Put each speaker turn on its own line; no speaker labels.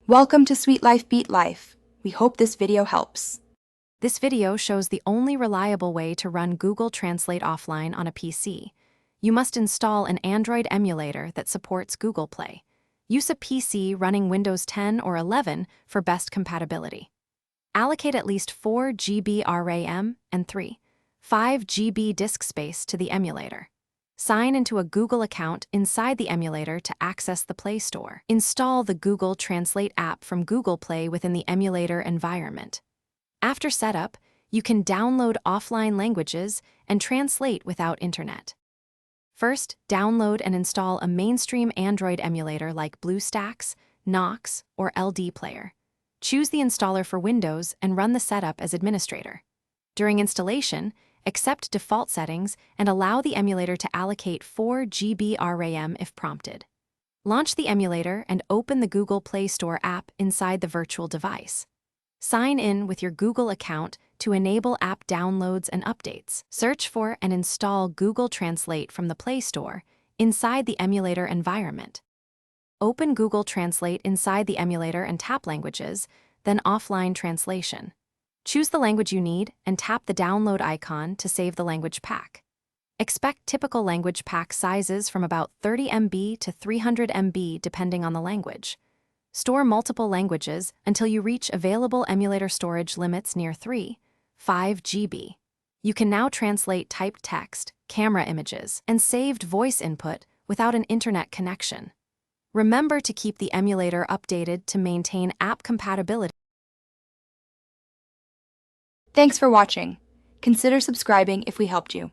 Welcome to Sweet Life Beat Life. We hope this video helps.
This video shows the only reliable way to run Google Translate offline on a PC. You must install an Android emulator that supports Google Play. Use a PC running Windows 10 or 11 for best compatibility. Allocate at least 4 GB RAM and 5 GB disk space to the emulator. Sign into a Google account inside the emulator to access the Play Store. Install the Google Translate app from Google Play within the emulator environment. After setup, you can download offline languages and translate without internet. First, download and install a mainstream Android emulator like BlueStacks, Knox, or LD Player. Choose the installer for Windows and run the setup as administrator. During installation, accept default settings and allow the emulator to allocate 4 GB RAM if prompted. Launch the emulator and open the Google Play Store app inside the virtual device. Sign in with your Google account to enable app downloads and updates. Search for and install Google Translate from the Play Store inside the emulator environment. Open Google Translate inside the emulator and tap Languages, then Offline Translation. Choose the language you need and tap the download icon to save the language pack. Expect typical language pack sizes from about 30 MB to 300 MB depending on the language. Store multiple languages until you reach available emulator storage limits near 5 GB. You can now translate typed text, camera images, and saved voice input without an internet connection. Remember to keep the emulator updated to maintain app compatibility.
Thanks for watching. Consider subscribing if we helped you.